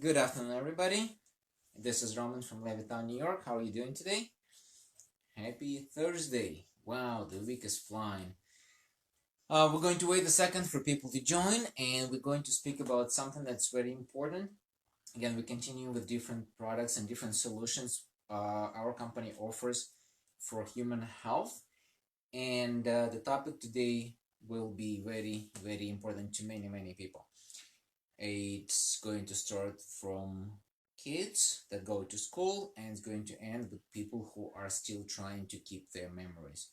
Good afternoon, everybody. This is Roman from Levittown, New York. How are you doing today? Happy Thursday. Wow, the week is flying. We're going to wait a second for people to join, and we're going to speak about something that's very important. Again, we continue with different products and different solutions our company offers for human health. And the topic today will be very, very important to many, many people. It's going to start from kids that go to school, and it's going to end with people who are still trying to keep their memories.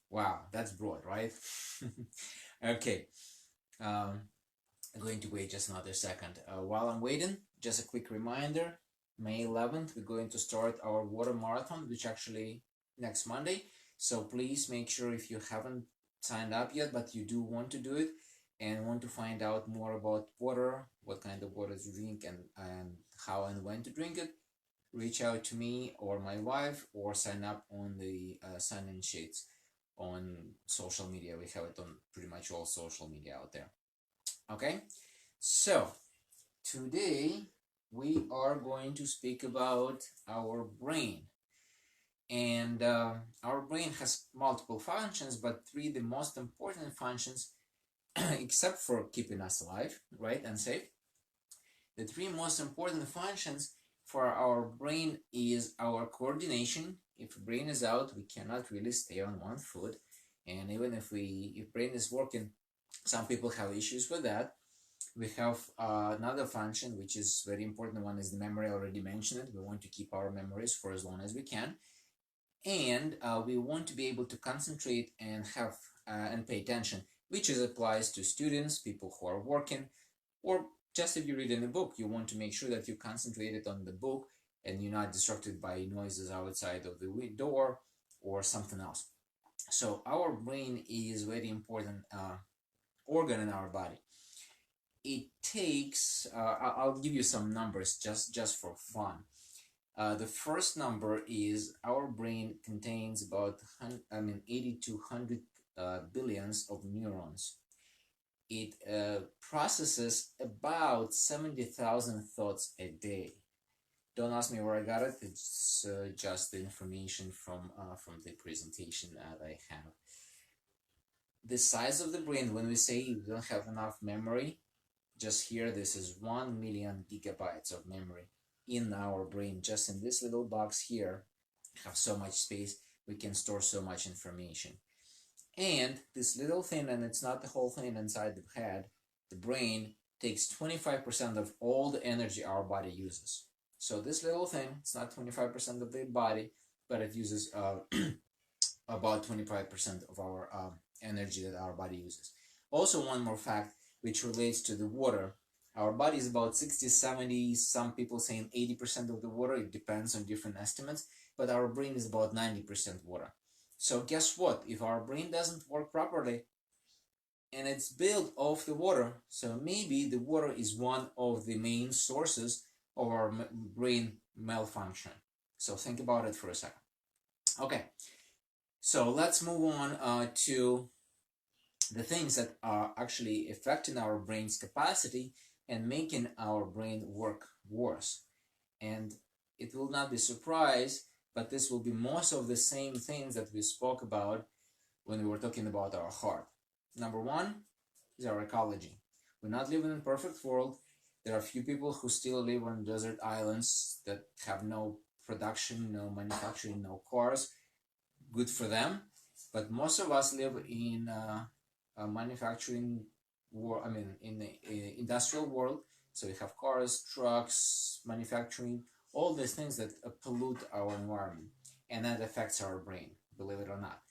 Wow, that's broad, right? Okay, um, I'm going to wait just another second. While I'm waiting, just a quick reminder, May 11th, we're going to start our water marathon, which actually next Monday. So please make sure, if you haven't signed up yet, but you do want to do it and want to find out more about water, what kind of water to drink, and how and when to drink it, reach out to me or my wife, or sign up on the sign-in sheets on social media. We have it on pretty much all social media out there. Okay, so today we are going to speak about our brain. And our brain has multiple functions, but three the most important functions, except for keeping us alive, right, and safe. The three most important functions for our brain is our coordination. If brain is out, we cannot really stay on one foot. And even if brain is working, some people have issues with that. We have another function, which is very important one, is the memory. I already mentioned it. We want to keep our memories for as long as we can. And we want to be able to concentrate and have and pay attention, which applies to students, people who are working, or just if you read in a book, you want to make sure that you concentrated on the book and you're not distracted by noises outside of the door or something else. So our brain is very important organ in our body. It takes, I'll give you some numbers just for fun. The first number is our brain contains about 80 to 100 billions of neurons. It processes about 70,000 thoughts a day. Don't ask me where I got it. It's just the information from the presentation that I have. The size of the brain, when we say you don't have enough memory, just here, this is 1 million gigabytes of memory in our brain. Just in this little box here, have so much space, we can store so much information. And this little thing, and it's not the whole thing inside the head, the brain takes 25% of all the energy our body uses. So this little thing, it's not 25% of the body, but it uses about 25% of our energy that our body uses. Also, one more fact, which relates to the water. Our body is about 60, 70, some people saying 80% of the water. It depends on different estimates, but our brain is about 90% water. So guess what? If our brain doesn't work properly, and it's built off the water, so maybe the water is one of the main sources of our brain malfunction. So think about it for a second. Okay, so let's move on to the things that are actually affecting our brain's capacity and making our brain work worse. And it will not be a surprise, but this will be most of the same things that we spoke about when we were talking about our heart. Number one is our ecology. We're not living in a perfect world. There are a few people who still live on desert islands that have no production, no manufacturing, no cars. Good for them. But most of us live in a manufacturing world, in the industrial world. So we have cars, trucks, manufacturing, all these things that pollute our environment, and that affects our brain, believe it or not.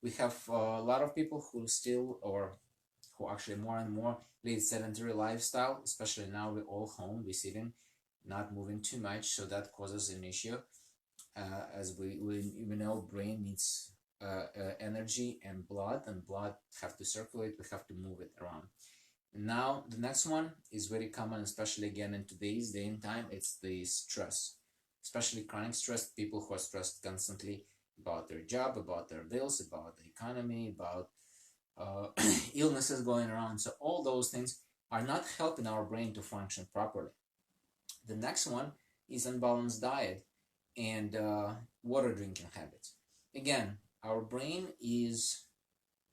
We have a lot of people who still, or who actually more and more lead sedentary lifestyle, especially now we're all home, we're sitting, not moving too much, so that causes an issue. As we know, brain needs energy and blood have to circulate, we have to move it around. Now the next one is very common, especially again in today's day and time. It's the stress, especially chronic stress, people who are stressed constantly about their job, about their bills, about the economy, about illnesses going around. So all those things are not helping our brain to function properly. The next one is unbalanced diet and water drinking habits. Again, our brain is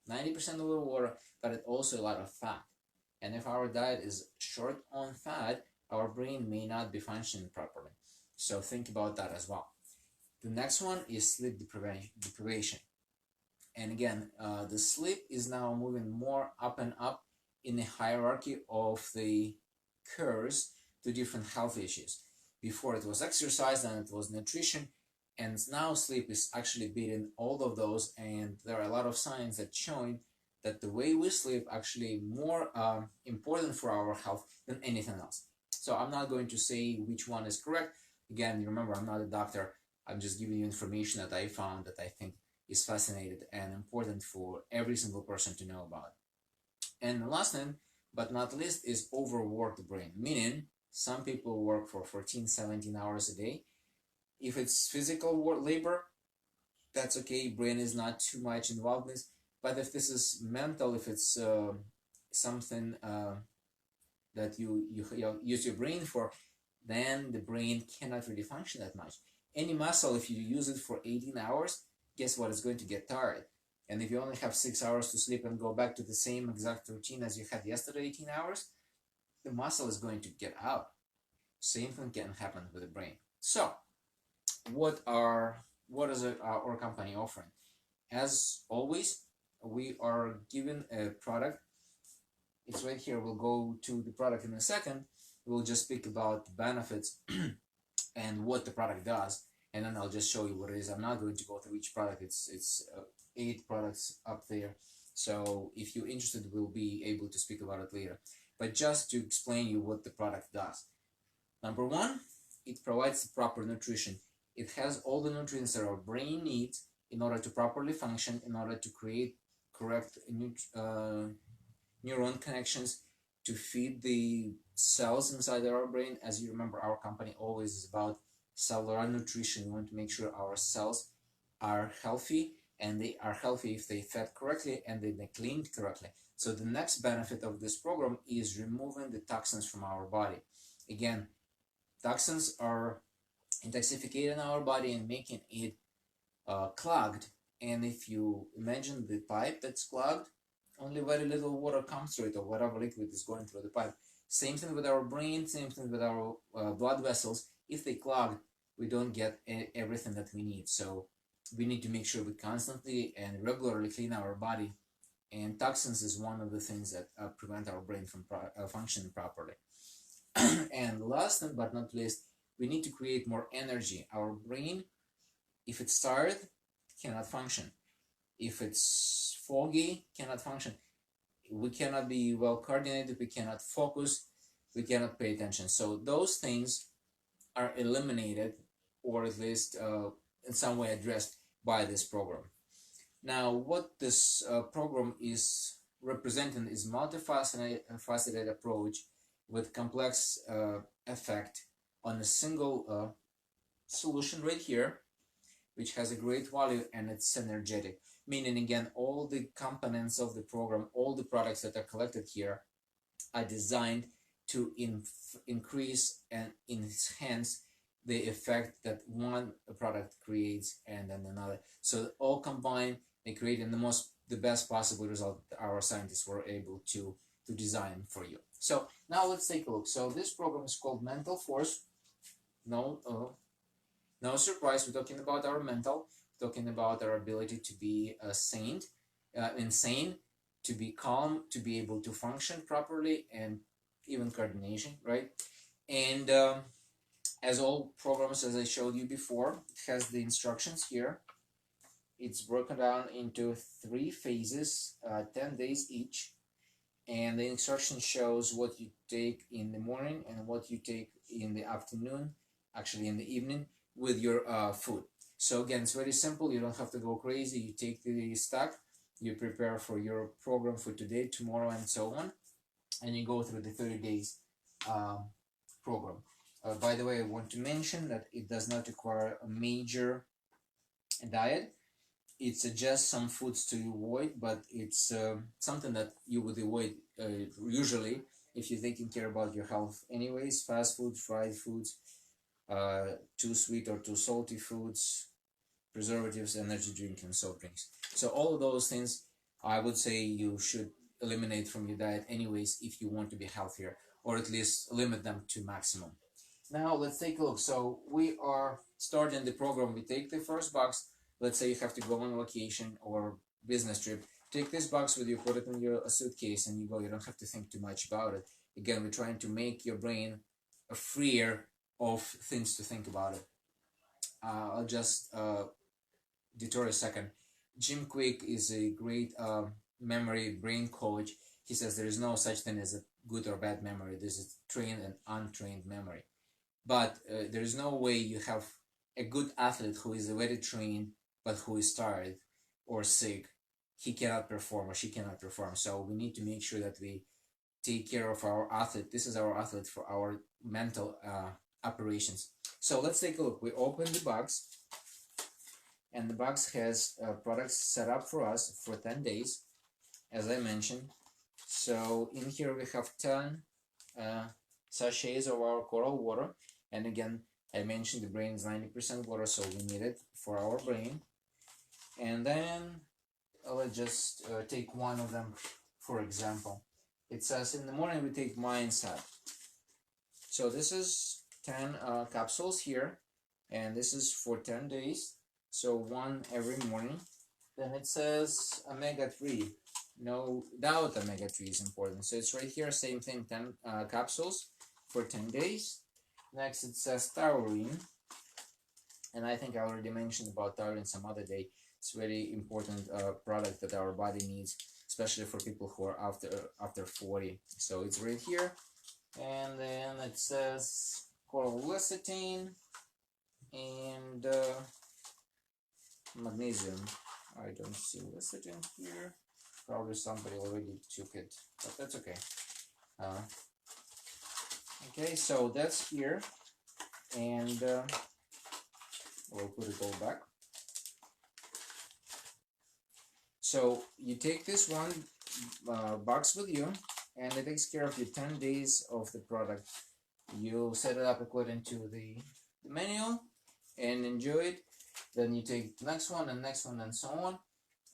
90% of the water, but it's also a lot of fat. And if our diet is short on fat, our brain may not be functioning properly. So think about that as well. The next one is sleep deprivation. And again, the sleep is now moving more up and up in the hierarchy of the curves to different health issues. Before it was exercise and it was nutrition, and now sleep is actually beating all of those, and there are a lot of signs that showing that the way we sleep actually more important for our health than anything else. So I'm not going to say which one is correct. Again, remember, I'm not a doctor. I'm just giving you information that I found that I think is fascinating and important for every single person to know about. And the last thing, but not least, is overwork the brain, meaning some people work for 14, 17 hours a day. If it's physical work, labor, that's okay. Brain is not too much involved in this. But if this is mental, if it's something that you use your brain for, then the brain cannot really function that much. Any muscle, if you use it for 18 hours, guess what? It's going to get tired. And if you only have 6 hours to sleep and go back to the same exact routine as you had yesterday, 18 hours, the muscle is going to get out. Same thing can happen with the brain. So, what is our company offering? As always, we are given a product. It's right here. We'll go to the product in a second. We'll just speak about the benefits and what the product does, and then I'll just show you what it is. I'm not going to go through each product. It's 8 products up there. So if you're interested, we'll be able to speak about it later. But just to explain you what the product does. Number one, it provides proper nutrition. It has all the nutrients that our brain needs in order to properly function, in order to create correct neuron connections to feed the cells inside our brain. As you remember, our company always is about cellular nutrition. We want to make sure our cells are healthy, and they are healthy if they fed correctly and they cleaned correctly. So the next benefit of this program is removing the toxins from our body. Again, toxins are intoxicating our body and making it clogged. And if you imagine the pipe that's clogged, only very little water comes through it, or whatever liquid is going through the pipe. Same thing with our brain, same thing with our blood vessels. If they clog, we don't get everything that we need. So we need to make sure we constantly and regularly clean our body. And toxins is one of the things that prevent our brain from functioning properly. And last but not least, we need to create more energy. Our brain, if it's tired, cannot function. If it's foggy, cannot function. We cannot be well coordinated, we cannot focus, we cannot pay attention. So those things are eliminated, or at least in some way addressed by this program. Now, what this program is representing is multifaceted approach with complex effect on a single solution right here, which has a great value and it's synergetic. Meaning, again, all the components of the program, all the products that are collected here are designed to increase and enhance the effect that one product creates and then another. So all combined, they create the best possible result that our scientists were able to design for you. So now let's take a look. So this program is called Mental Force. No surprise, we're talking about our mental, talking about our ability to be insane, to be calm, to be able to function properly, and even coordination, right? And as all programs, as I showed you before, it has the instructions here. It's broken down into 3 phases, 10 days each. And the instruction shows what you take in the morning and what you take in the afternoon, actually in the evening, with your food. So again, it's very simple. You don't have to go crazy. You take the stack, you prepare for your program for today, tomorrow, and so on, and you go through the 30 days program. By the way, I want to mention that it does not require a major diet. It suggests some foods to avoid, but it's something that you would avoid usually if you're taking care about your health anyways. Fast food, fried foods, too sweet or too salty foods, preservatives, energy drink, and soft drinks. So all of those things, I would say you should eliminate from your diet anyways if you want to be healthier, or at least limit them to maximum. Now let's take a look. So we are starting the program. We take the first box. Let's say you have to go on vacation or business trip. Take this box with you, put it in your suitcase, and you go. You don't have to think too much about it. Again, we're trying to make your brain freer of things to think about it. I'll just detour a second. Jim Quick is a great memory brain coach. He says there is no such thing as a good or bad memory. There's a trained and untrained memory. But there is no way you have a good athlete who is very trained but who is tired or sick. He cannot perform or she cannot perform. So we need to make sure that we take care of our athlete. This is our athlete for our mental operations. So let's take a look. We open the box, and the box has products set up for us for 10 days, as I mentioned. So in here we have 10 sachets of our coral water. And again, I mentioned the brain is 90% water, so we need it for our brain. And then let's just take one of them, for example. It says in the morning we take mindset. So this is 10 capsules here, and this is for 10 days. So one every morning. Then it says omega-3. No doubt omega-3 is important. So it's right here, same thing, 10 capsules for 10 days. Next it says taurine. And I think I already mentioned about taurine some other day. It's a very important product that our body needs, especially for people who are after 40. So it's right here. And then it says coral lecithin and magnesium. I don't see lecithin here. Probably somebody already took it, but that's okay. Okay, so that's here, and we'll put it all back. So you take this one box with you, and it takes care of you 10 days of the product. You set it up according to the manual and enjoy it. Then you take the next one and so on.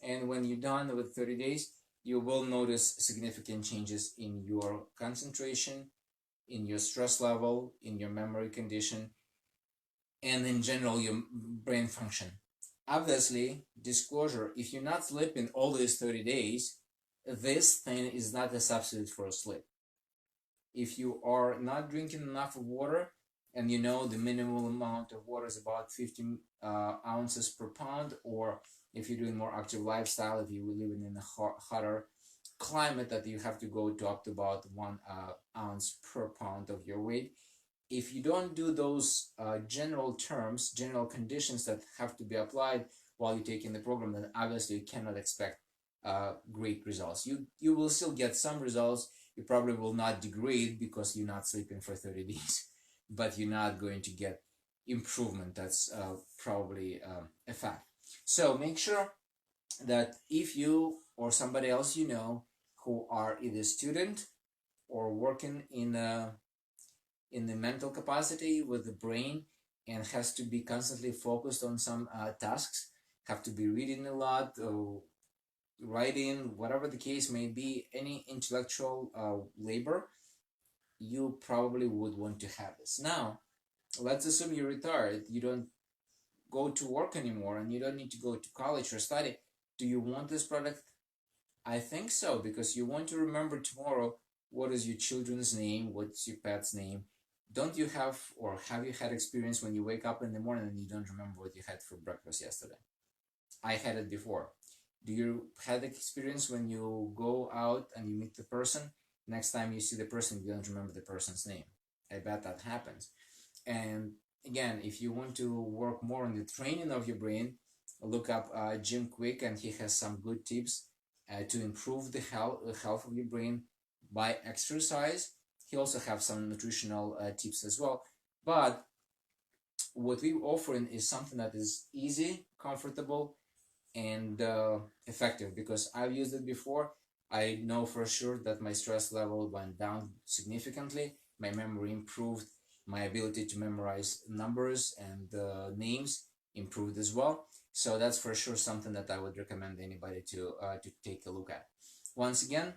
And when you're done with 30 days, you will notice significant changes in your concentration, in your stress level, in your memory condition, and in general your brain function. Obviously, disclosure, if you're not sleeping all these 30 days, this thing is not a substitute for sleep. If you are not drinking enough of water, and you know the minimum amount of water is about 15 ounces per pound, or if you're doing more active lifestyle, if you're living in a hotter climate, that you have to go to up to about 1 ounce per pound of your weight. If you don't do those general terms, general conditions that have to be applied while you're taking the program, then obviously you cannot expect great results. You will still get some results. You probably will not degrade because you're not sleeping for 30 days, but you're not going to get improvement. That's probably a fact. So make sure that if you or somebody else you know who are either student or working in the mental capacity with the brain and has to be constantly focused on some tasks, have to be reading a lot, writing, whatever the case may be, any intellectual labor, you probably would want to have this. Now, let's assume you're retired, you don't go to work anymore, and you don't need to go to college or study. Do you want this product? I think so, because you want to remember tomorrow what is your children's name, what's your pet's name. Don't you have, or have you had experience when you wake up in the morning and you don't remember what you had for breakfast yesterday? I had it before. Do you have experience when you go out and you meet the person, next time you see the person, you don't remember the person's name? I bet that happens. And again, if you want to work more on the training of your brain, look up Jim Quick, and he has some good tips to improve the health of your brain by exercise. He also has some nutritional tips as well. But what we're offering is something that is easy, comfortable, and effective, because I've used it before. I know for sure that my stress level went down significantly, my memory improved, my ability to memorize numbers and names improved as well. So that's for sure something that I would recommend anybody to take a look at. Once again,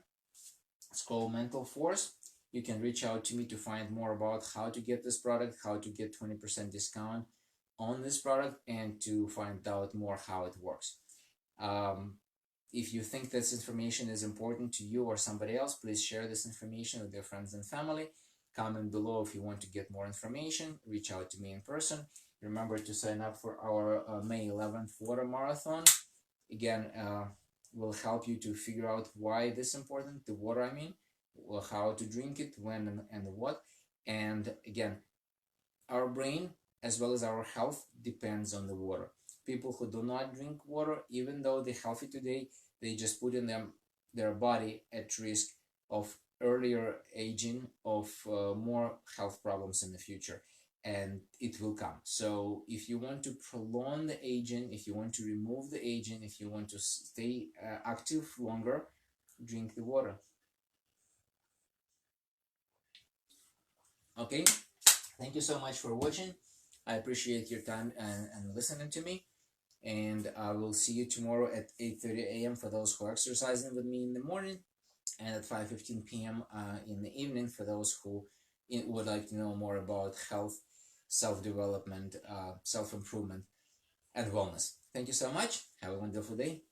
it's called Mental Force. You can reach out to me to find more about how to get this product, how to get 20% discount on this product, and to find out more how it works. Um, if you think this information is important to you or somebody else, please share this information with your friends and family. Comment below if you want to get more information. Reach out to me in person. Remember to sign up for our May 11th water marathon. Again, will help you to figure out why this is important, the water I mean, well, how to drink it, when and what. And again, our brain as well as our health depends on the water. People who do not drink water, even though they're healthy today, they just put in their body at risk of earlier aging, of more health problems in the future, and it will come. So if you want to prolong the aging, if you want to remove the aging, if you want to stay active longer, drink the water. Okay, thank you so much for watching. I appreciate your time and listening to me. And I will see you tomorrow at 8:30 a.m. for those who are exercising with me in the morning, and at 5:15 p.m. In the evening for those who would like to know more about health, self-development, self-improvement, and wellness. Thank you so much. Have a wonderful day.